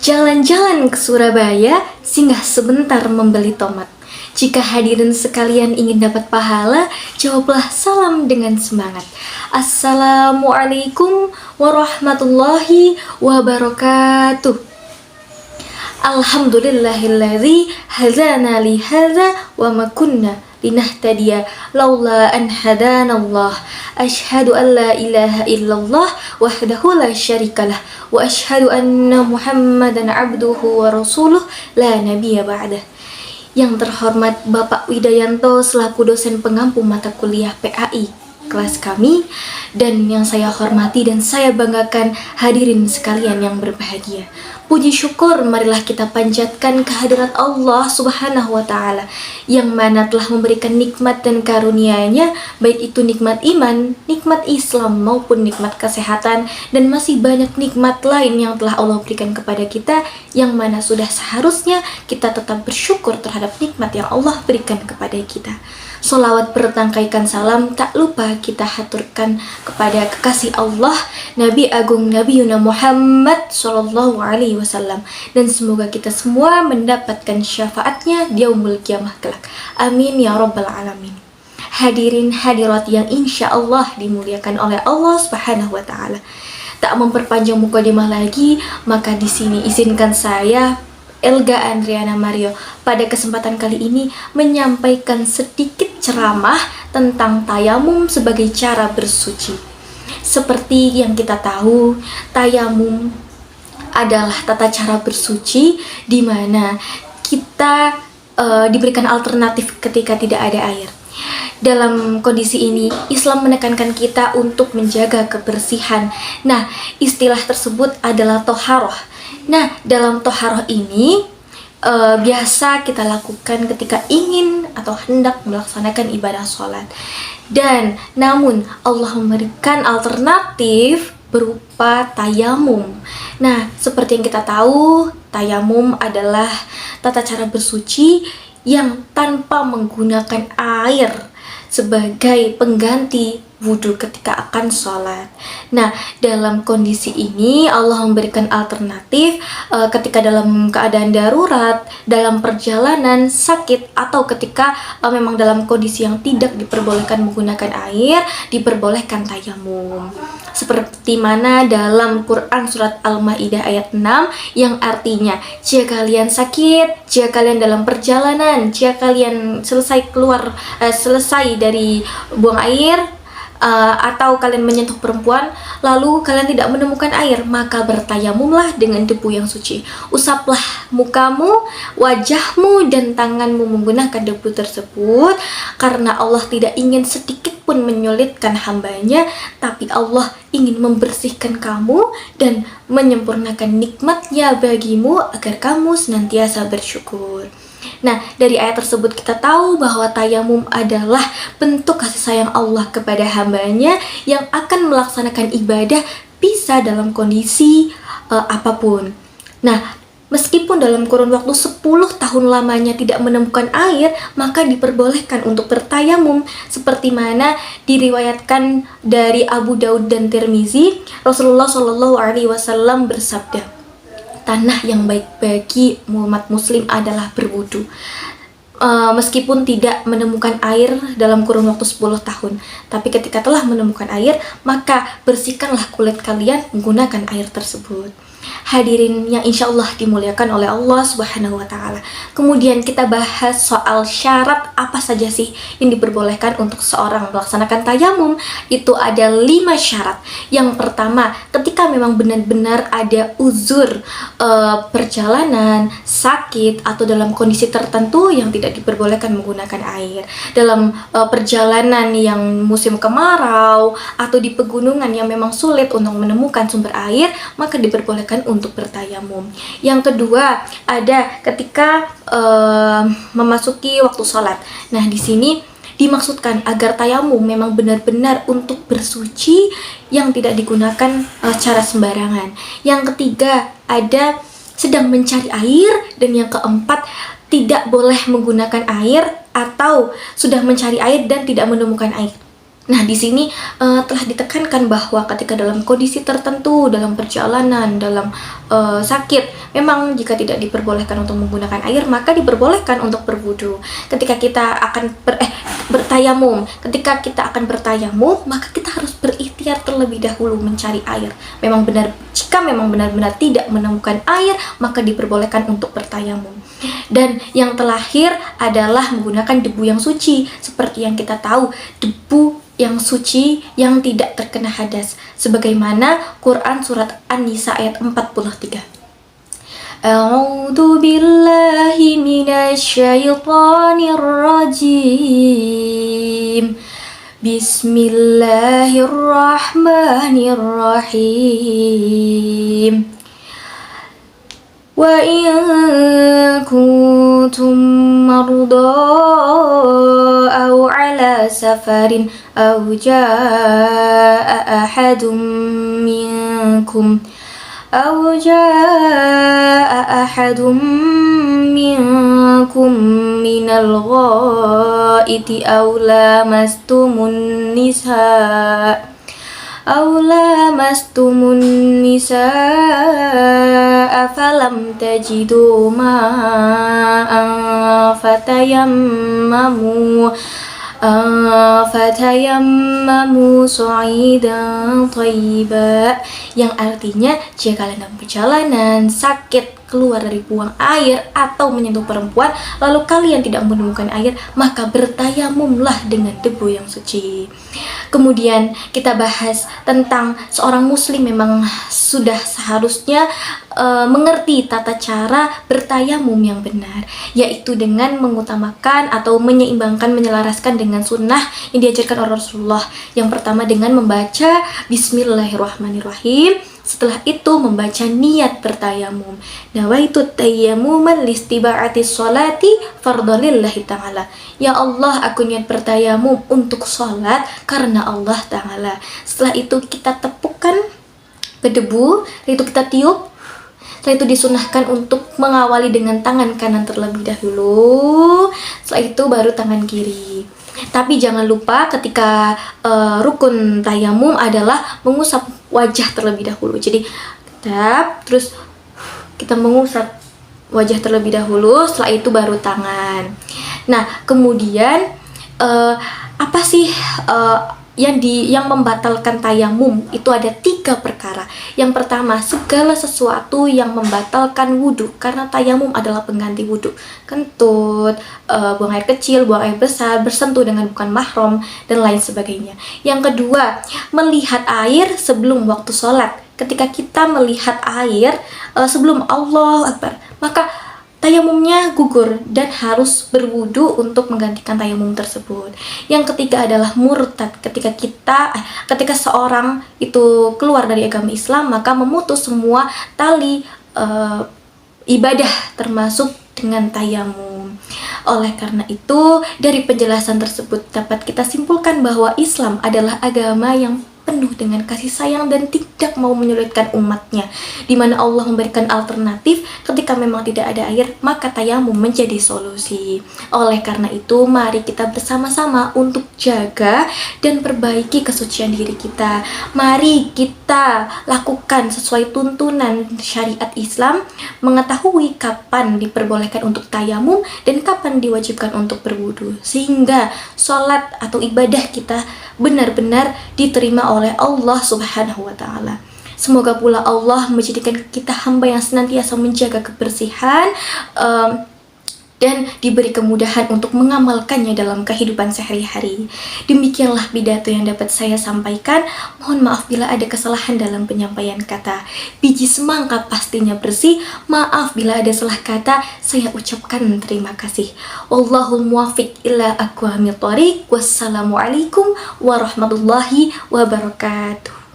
Jalan-jalan ke Surabaya, singgah sebentar membeli tomat. Jika hadirin sekalian ingin dapat pahala, jawablah salam dengan semangat. Assalamualaikum warahmatullahi wabarakatuh. Alhamdulillahilladzi hadana li hadza wa ma kunna linahtadiya laula an hadanallah. Asyhadu an la ilaha illallah wahdahu la syarikalah wa asyhadu anna Muhammadan abduhu wa rasuluh la nabiyya ba'dah. Yang terhormat Bapak Widayanto selaku dosen pengampu mata kuliah PAI kelas kami, dan yang saya hormati dan saya banggakan hadirin sekalian yang berbahagia. Puji syukur marilah kita panjatkan kehadirat Allah Subhanahu wa Ta'ala, yang mana telah memberikan nikmat dan karunia-Nya, baik itu nikmat iman, nikmat Islam maupun nikmat kesehatan, dan masih banyak nikmat lain yang telah Allah berikan kepada kita, yang mana sudah seharusnya kita tetap bersyukur terhadap nikmat yang Allah berikan kepada kita. Sholawat bertangkaikan salam tak lupa kita haturkan kepada kekasih Allah, Nabi Agung Nabi Yuna Muhammad Sallallahu Alaihi Wasallam, dan semoga kita semua mendapatkan syafaatnya di yaumul kiamah kelak. Amin ya rabbal alamin. Hadirin hadirat yang insya Allah dimuliakan oleh Allah Subhanahu Wa Taala. Tak memperpanjang mukadimah lagi, maka di sini izinkan saya, Elga Andriana Mario, pada kesempatan kali ini menyampaikan sedikit ceramah tentang tayamum sebagai cara bersuci. Seperti yang kita tahu, tayamum adalah tata cara bersuci di mana kita diberikan alternatif ketika tidak ada air. Dalam kondisi ini, Islam menekankan kita untuk menjaga kebersihan. Nah, istilah tersebut adalah toharoh. Nah, dalam toharoh ini biasa kita lakukan ketika ingin atau hendak melaksanakan ibadah sholat. Dan namun Allah memberikan alternatif berupa tayamum. Nah, seperti yang kita tahu, tayamum adalah tata cara bersuci yang tanpa menggunakan air sebagai pengganti wudhu ketika akan sholat. Nah, dalam kondisi ini Allah memberikan alternatif ketika dalam keadaan darurat, dalam perjalanan, sakit, atau ketika memang dalam kondisi yang tidak diperbolehkan menggunakan air, diperbolehkan tayamum. Seperti mana dalam Quran surat Al-Maidah ayat 6 yang artinya, jika kalian sakit, jika kalian dalam perjalanan, jika kalian selesai dari buang air, atau kalian menyentuh perempuan lalu kalian tidak menemukan air, maka bertayamumlah dengan debu yang suci. Usaplah mukamu, wajahmu, dan tanganmu menggunakan debu tersebut, karena Allah tidak ingin sedikit pun menyulitkan hambanya, tapi Allah ingin membersihkan kamu dan menyempurnakan nikmatnya bagimu agar kamu senantiasa bersyukur. Nah, dari ayat tersebut kita tahu bahwa tayamum adalah bentuk kasih sayang Allah kepada hambanya yang akan melaksanakan ibadah bisa dalam kondisi apapun. Nah, meskipun dalam kurun waktu 10 tahun lamanya tidak menemukan air, maka diperbolehkan untuk bertayamum, seperti mana diriwayatkan dari Abu Daud dan Tirmizi, Rasulullah Shallallahu Alaihi Wasallam bersabda, tanah yang baik bagi umat muslim adalah berwudu. Meskipun tidak menemukan air dalam kurun waktu 10 tahun, tapi ketika telah menemukan air, maka bersihkanlah kulit kalian menggunakan air tersebut. Hadirin yang insya Allah dimuliakan oleh Allah Subhanahu wa Ta'ala. Kemudian kita bahas soal syarat apa saja sih yang diperbolehkan untuk seorang melaksanakan tayamum. Itu ada 5 syarat. Yang pertama, ketika memang benar-benar ada uzur perjalanan, sakit, atau dalam kondisi tertentu yang tidak diperbolehkan menggunakan air. Dalam perjalanan yang musim kemarau atau di pegunungan yang memang sulit untuk menemukan sumber air, maka diperbolehkan untuk bertayamum. Yang kedua, ada ketika memasuki waktu sholat. Nah, di sini dimaksudkan agar tayamum memang benar-benar untuk bersuci yang tidak digunakan secara sembarangan. Yang ketiga, ada sedang mencari air. Dan yang keempat, tidak boleh menggunakan air atau sudah mencari air dan tidak menemukan air. Nah, di sini telah ditekankan bahwa ketika dalam kondisi tertentu, dalam perjalanan, dalam sakit, memang jika tidak diperbolehkan untuk menggunakan air, maka diperbolehkan untuk berwudu. Ketika kita akan bertayamum, maka kita harus berikhtiar terlebih dahulu mencari air. Jika memang benar-benar tidak menemukan air, maka diperbolehkan untuk bertayamum. Dan yang terakhir adalah menggunakan debu yang suci. Seperti yang kita tahu, debu yang suci yang tidak terkena hadas, sebagaimana Quran surat An-Nisa ayat 43. A'udzu billahi minasyaitonir rajim. Bismillahirrahmanirrahim. Wa in kuntum mardaa aw ala safarin aw jaa ahadum minkum minal ghaiti aw lamastumun nisaa falam tajidu ma'an fatayammamu sa'idan thayyiba, yang artinya jika kalian dalam perjalanan sakit, keluar dari buang air atau menyentuh perempuan lalu kalian tidak menemukan air, maka bertayamumlah dengan debu yang suci. Kemudian kita bahas tentang seorang muslim memang sudah seharusnya mengerti tata cara bertayamum yang benar, yaitu dengan mengutamakan atau menyelaraskan dengan sunnah yang diajarkan oleh Rasulullah. Yang pertama dengan membaca Bismillahirrahmanirrahim. Setelah itu membaca niat bertayamum. Nawaitu tayammuman listiba'ati sholati fardhalillahi ta'ala. Ya Allah, aku niat bertayamum untuk sholat karena Allah Ta'ala. Setelah itu kita tepukkan ke debu, itu kita tiup. Setelah itu disunahkan untuk mengawali dengan tangan kanan terlebih dahulu. Setelah itu baru tangan kiri. Tapi jangan lupa ketika rukun tayamum adalah mengusap wajah terlebih dahulu. Jadi terus kita mengusap wajah terlebih dahulu, setelah itu baru tangan. Nah, kemudian apa sih yang membatalkan tayamum? Itu ada 3 perkara. Yang pertama, segala sesuatu yang membatalkan wudhu, karena tayamum adalah pengganti wudhu. Kentut, buang air kecil, buang air besar, bersentuh dengan bukan mahram, dan lain sebagainya. Yang kedua, melihat air sebelum waktu sholat. Ketika kita melihat air sebelum Allah Akbar, maka tayamumnya gugur dan harus berwudu untuk menggantikan tayamum tersebut. Yang ketiga adalah murtad. Ketika seorang itu keluar dari agama Islam, maka memutus semua tali ibadah termasuk dengan tayamum. Oleh karena itu, dari penjelasan tersebut dapat kita simpulkan bahwa Islam adalah agama yang penuh dengan kasih sayang dan tidak mau menyulitkan umatnya, di mana Allah memberikan alternatif ketika memang tidak ada air, maka tayamum menjadi solusi. Oleh karena itu, mari kita bersama-sama untuk jaga dan perbaiki kesucian diri kita. Mari kita lakukan sesuai tuntunan syariat Islam, mengetahui kapan diperbolehkan untuk tayamum dan kapan diwajibkan untuk berwudu, sehingga sholat atau ibadah kita benar-benar diterima oleh Allah Subhanahu wa Ta'ala. Semoga pula Allah menjadikan kita hamba yang senantiasa menjaga kebersihan dan diberi kemudahan untuk mengamalkannya dalam kehidupan sehari-hari. Demikianlah pidato yang dapat saya sampaikan. Mohon maaf bila ada kesalahan dalam penyampaian kata. Biji semangka pastinya bersih. Maaf bila ada salah kata. Saya ucapkan terima kasih. Wallahul muwaffiq ila aqwamit thoriq. Wassalamualaikum warahmatullahi wabarakatuh.